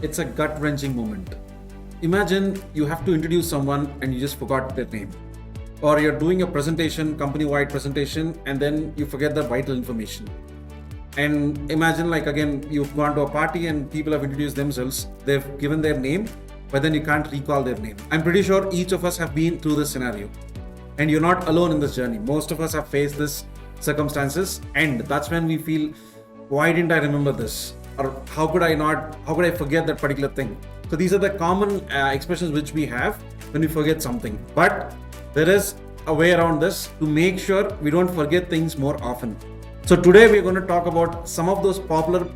It's a gut-wrenching moment. Imagine you have to introduce someone and you just forgot their name. Or you're doing a presentation, company-wide presentation, and then you forget the vital information. And imagine again, you've gone to a party and people have introduced themselves. They've given their name, but then you can't recall their name. I'm pretty sure each of us have been through this scenario. And you're not alone in this journey. Most of us have faced this circumstances, and that's when we feel, why didn't I remember this? Or how could I forget that particular thing? So these are the common expressions which we have when we forget something. But there is a way around this to make sure we don't forget things more often. So today we're going to talk about some of those popular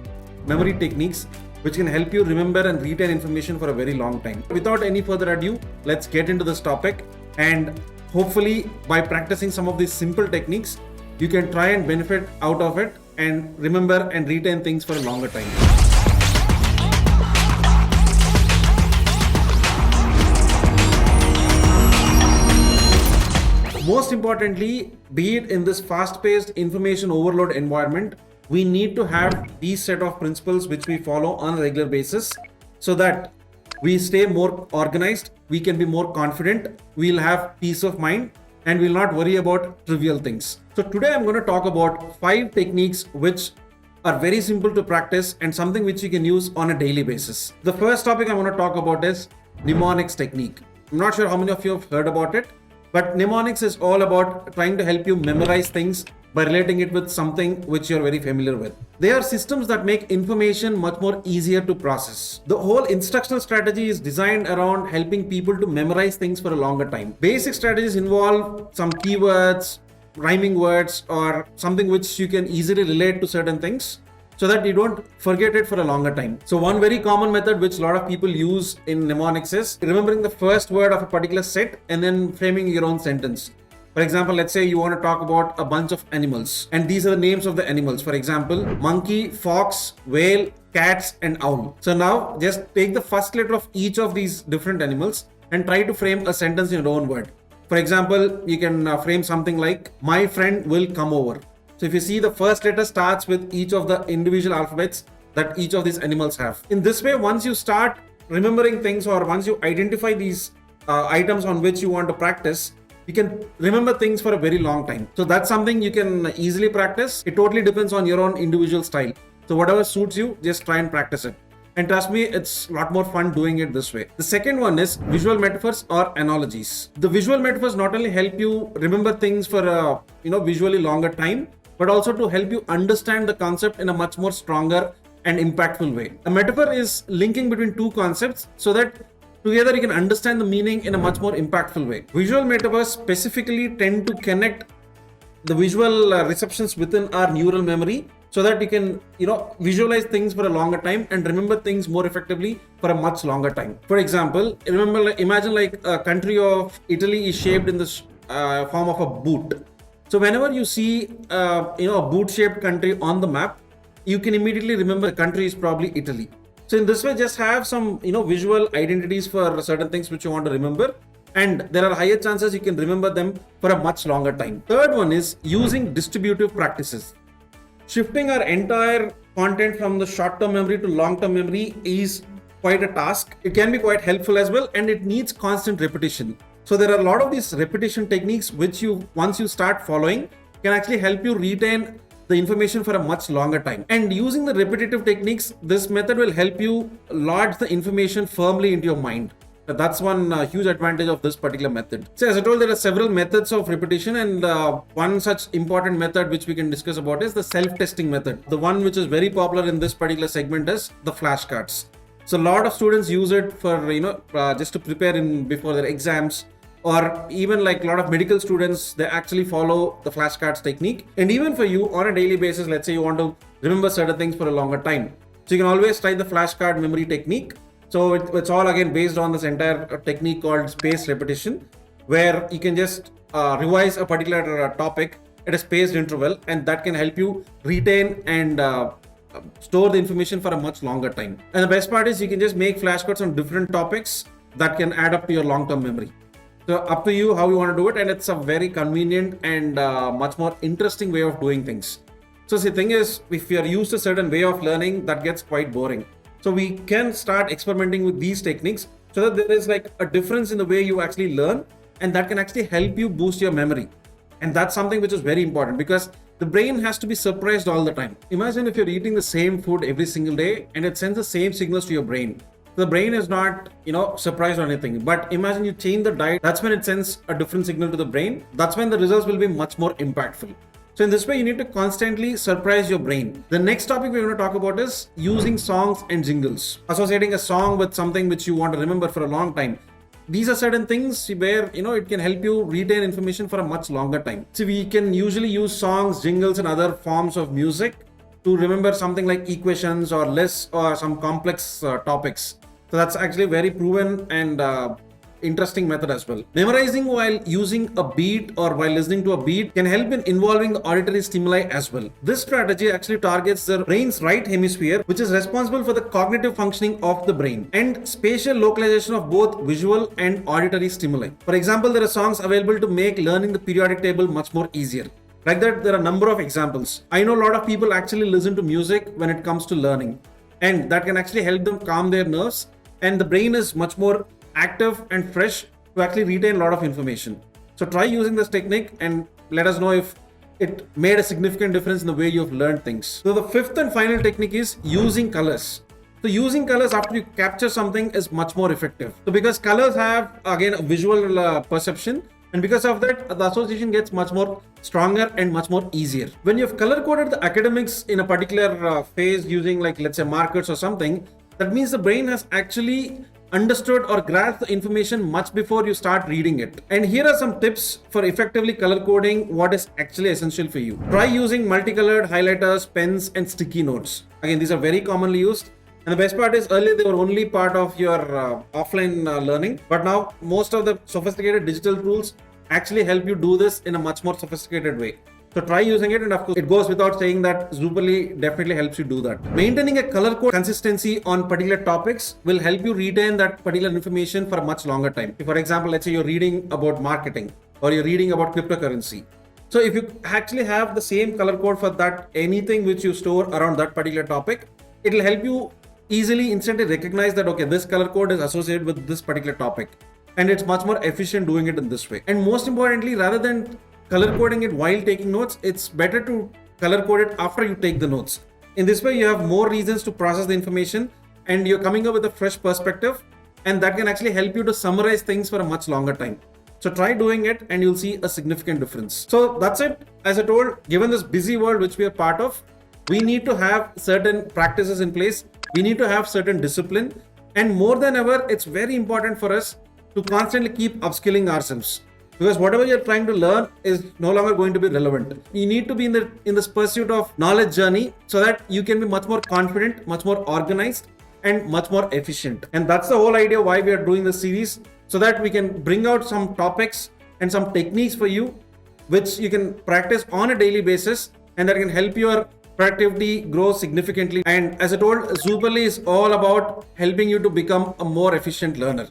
memory techniques which can help you remember and retain information for a very long time. Without any further ado, let's get into this topic, and hopefully by practicing some of these simple techniques, you can try and benefit out of it and remember and retain things for a longer time. Most importantly, be it in this fast-paced information overload environment, we need to have these set of principles which we follow on a regular basis so that we stay more organized, we can be more confident, we'll have peace of mind, and we'll not worry about trivial things. So today I'm going to talk about 5 techniques which are very simple to practice and something which you can use on a daily basis. The first topic I want to talk about is mnemonics technique. I'm not sure how many of you have heard about it, but mnemonics is all about trying to help you memorize things by relating it with something which you're very familiar with. They are systems that make information much more easier to process. The whole instructional strategy is designed around helping people to memorize things for a longer time. Basic strategies involve some keywords, rhyming words, or something which you can easily relate to certain things so that you don't forget it for a longer time. So one very common method which a lot of people use in mnemonics is remembering the first word of a particular set and then framing your own sentence. For example, let's say you want to talk about a bunch of animals, and these are the names of the animals. For example, monkey, fox, whale, cats, and owl. So now just take the first letter of each of these different animals and try to frame a sentence in your own word. For example, you can frame something like, my friend will come over. So if you see, the first letter starts with each of the individual alphabets that each of these animals have. In this way, once you start remembering things, or once you identify these items on which you want to practice, you can remember things for a very long time. So that's something you can easily practice. It totally depends on your own individual style. So whatever suits you, just try and practice it. And trust me, it's a lot more fun doing it this way. The second one is visual metaphors or analogies. The visual metaphors not only help you remember things for a visually longer time, but also to help you understand the concept in a much more stronger and impactful way. A metaphor is linking between two concepts so that together you can understand the meaning in a much more impactful way. Visual metaphors specifically tend to connect the visual receptions within our neural memory so that you can visualize things for a longer time and remember things more effectively for a much longer time. For example, imagine a country of Italy is shaped in this form of a boot. So whenever you see a boot-shaped country on the map, you can immediately remember the country is probably Italy. So in this way, just have some visual identities for certain things which you want to remember, and there are higher chances you can remember them for a much longer time. Third one is using distributive practices. Shifting our entire content from the short-term memory to long-term memory is quite a task. It can be quite helpful as well, and it needs constant repetition. So there are a lot of these repetition techniques which once you start following, can actually help you retain the information for a much longer time. And using the repetitive techniques, this method will help you lodge the information firmly into your mind. That's one huge advantage of this particular method. So as I told, there are several methods of repetition, and one such important method which we can discuss about is the self-testing method. The one which is very popular in this particular segment is the flashcards. So a lot of students use it for just to prepare before their exams, or even a lot of medical students, they actually follow the flashcards technique. And even for you on a daily basis, let's say you want to remember certain things for a longer time, so you can always try the flashcard memory technique. So it's all again based on this entire technique called spaced repetition, where you can just revise a particular topic at a spaced interval, and that can help you retain and store the information for a much longer time. And the best part is you can just make flashcards on different topics that can add up to your long-term memory. So up to you how you want to do it, and it's a very convenient and much more interesting way of doing things. So the thing is, if you are used to a certain way of learning, that gets quite boring. So we can start experimenting with these techniques so that there is like a difference in the way you actually learn, and that can actually help you boost your memory. And that's something which is very important because the brain has to be surprised all the time. Imagine if you're eating the same food every single day and it sends the same signals to your brain. The brain is not, surprised or anything. But imagine you change the diet, that's when it sends a different signal to the brain. That's when the results will be much more impactful. So in this way, you need to constantly surprise your brain. The next topic we're going to talk about is using songs and jingles. Associating a song with something which you want to remember for a long time. These are certain things where, it can help you retain information for a much longer time. So we can usually use songs, jingles, and other forms of music to remember something like equations or lists or some complex topics. So that's actually a very proven and interesting method as well. Memorizing while using a beat or while listening to a beat can help in involving the auditory stimuli as well. This strategy actually targets the brain's right hemisphere, which is responsible for the cognitive functioning of the brain and spatial localization of both visual and auditory stimuli. For example, there are songs available to make learning the periodic table much more easier. Like that, there are a number of examples. I know a lot of people actually listen to music when it comes to learning, and that can actually help them calm their nerves, and the brain is much more active and fresh to actually retain a lot of information. So try using this technique and let us know if it made a significant difference in the way you've learned things. So the fifth and final technique is using colors. So using colors after you capture something is much more effective. So because colors have again a visual perception, and because of that the association gets much more stronger and much more easier. When you've color coded the academics in a particular phase using like let's say markers or something, that means the brain has actually understood or grasped the information much before you start reading it. And here are some tips for effectively color coding what is actually essential for you. Try using multicolored highlighters, pens, and sticky notes. Again, these are very commonly used. And the best part is earlier they were only part of your offline learning, but now most of the sophisticated digital tools actually help you do this in a much more sophisticated way. So try using it, and of course it goes without saying that Zoopley definitely helps you do that. Maintaining a color code consistency on particular topics will help you retain that particular information for a much longer time. For example, let's say you're reading about marketing or you're reading about cryptocurrency. So if you actually have the same color code for that, anything which you store around that particular topic, it will help you easily instantly recognize that okay, this color code is associated with this particular topic, and it's much more efficient doing it in this way. And most importantly, rather than color coding it while taking notes, it's better to color code it after you take the notes. In this way, you have more reasons to process the information and you're coming up with a fresh perspective, and that can actually help you to summarize things for a much longer time. So try doing it and you'll see a significant difference. So that's it. As I told, given this busy world which we are part of, we need to have certain practices in place. We need to have certain discipline, and more than ever, it's very important for us to constantly keep upskilling ourselves. Because whatever you're trying to learn is no longer going to be relevant. You need to be in this pursuit of knowledge journey so that you can be much more confident, much more organized, and much more efficient. And that's the whole idea why we are doing this series, so that we can bring out some topics and some techniques for you which you can practice on a daily basis, and that can help your productivity grow significantly. And as I told, Zoopley is all about helping you to become a more efficient learner.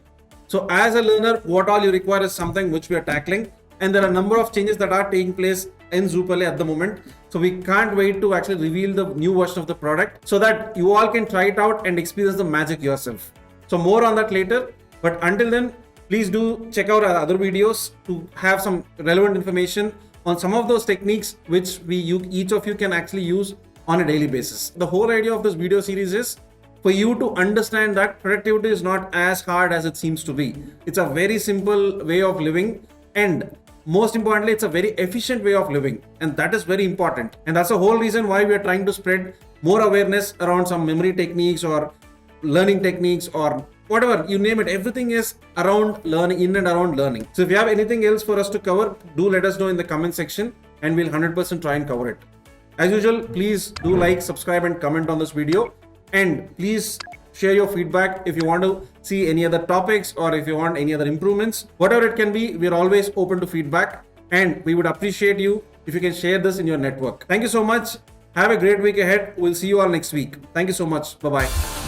So as a learner, what all you require is something which we are tackling, and there are a number of changes that are taking place in Zoopley at the moment. So we can't wait to actually reveal the new version of the product so that you all can try it out and experience the magic yourself. So more on that later, but until then, please do check out our other videos to have some relevant information on some of those techniques which each of you can actually use on a daily basis. The whole idea of this video series is for you to understand that productivity is not as hard as it seems to be. It's a very simple way of living, and most importantly, it's a very efficient way of living, and that is very important. And that's the whole reason why we are trying to spread more awareness around some memory techniques or learning techniques or whatever, you name it. Everything is around learning, in and around learning. So if you have anything else for us to cover, do let us know in the comment section and we'll 100% try and cover it. As usual, please do like, subscribe and comment on this video. And please share your feedback if you want to see any other topics or if you want any other improvements. Whatever it can be, we're always open to feedback, and we would appreciate you if you can share this in your network. Thank you so much. Have a great week ahead. We'll see you all next week. Thank you so much. Bye-bye.